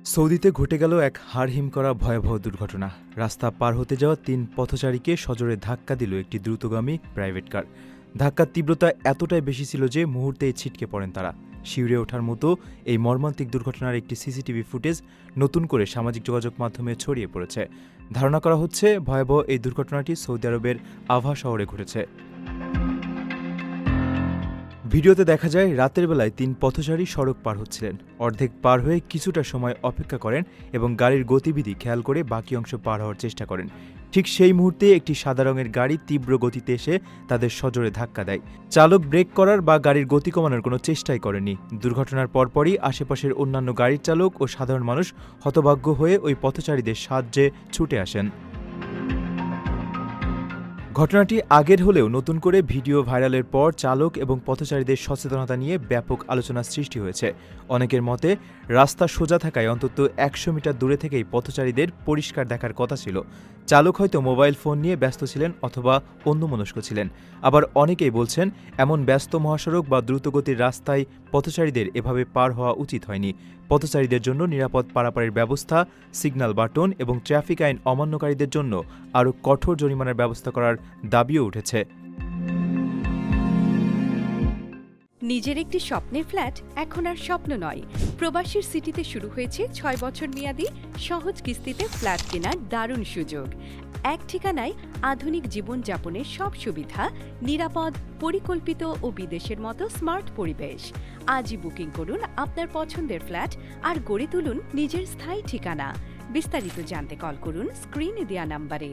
সৌদিতে ঘটে গেল এক হাড়হিম করা ভয়াবহ দুর্ঘটনা। রাস্তা পার হতে যাওয়া ৩ পথচারীকে সজোরে ধাক্কা দিল একটি দ্রুতগামী প্রাইভেট কার। ধাক্কার তীব্রতা এতটাই বেশি ছিল যে মুহূর্তেই ছিটকে পড়েন তারা। শিউরে ওঠার মতো এই মর্মান্তিক দুর্ঘটনার একটি সিসিটিভি ফুটেজ নতুন করে সামাজিক যোগাযোগ মাধ্যমে ছড়িয়ে পড়েছে। ধারণা করা হচ্ছে ভয়াবহ এই দুর্ঘটনাটি সৌদি আরবের আভা শহরে ঘটেছে। ভিডিওতে দেখা যায় রাতের বেলায় ৩ পথচারী সড়ক পার হচ্ছিলেন। অর্ধেক পার হয়ে কিছুটা সময় অপেক্ষা করেন এবং গাড়ির গতিবিধি খেয়াল করে বাকি অংশ পার হওয়ার চেষ্টা করেন। ঠিক সেই মুহূর্তে একটি সাদা রঙের গাড়ি তীব্র গতিতে এসে তাদের সজোরে ধাক্কা দেয়। চালক ব্রেক করার বা গাড়ির গতি কমানোর কোনো চেষ্টাই করেনি। দুর্ঘটনার পরপরই আশেপাশের অন্যান্য গাড়ির চালক ও সাধারণ মানুষ হতভাগ্য হয়ে ওই পথচারীদের সাহায্যে ছুটে আসেন। ঘটনাটি আগের হলেও নতুন করে ভিডিও ভাইরালের পর চালক এবং পথচারীদের সচেতনতা নিয়ে ব্যাপক আলোচনার সৃষ্টি হয়েছে। অনেকের মতে, রাস্তা সোজা থাকায় অন্তত ১০০ মিটার দূরে থেকেই পথচারীদের পরিষ্কার দেখার কথা ছিল। চালক হয়তো মোবাইল ফোন নিয়ে ব্যস্ত ছিলেন অথবা অন্যমনস্ক ছিলেন। আবার অনেকেই বলছেন, এমন ব্যস্ত মহাসড়ক বা দ্রুতগতির রাস্তায় পথচারীদের এভাবে পার হওয়া উচিত হয়নি। পথচারীদের জন্য নিরাপদ পারাপারের ব্যবস্থা, সিগন্যাল বাটন এবং ট্রাফিক আইন অমান্যকারীদের জন্য আরও কঠোর জরিমানার ব্যবস্থা করার দাবিও উঠেছে। নিজের একটি স্বপ্নের ফ্ল্যাট এখন আর স্বপ্ন নয়। প্রবাসীর সিটিতে শুরু হয়েছে ৬ বছর মেয়াদী সহজ কিস্তিতে ফ্ল্যাট কেনার দারুণ সুযোগ। এক ঠিকানায় আধুনিক জীবনযাপনের সব সুবিধা, নিরাপদ, পরিকল্পিত ও বিদেশের মতো স্মার্ট পরিবেশ। আজই বুকিং করুন আপনার পছন্দের ফ্ল্যাট আর গড়ে তুলুন নিজের স্থায়ী ঠিকানা। বিস্তারিত জানতে কল করুন স্ক্রিনে দেয়া নাম্বারে।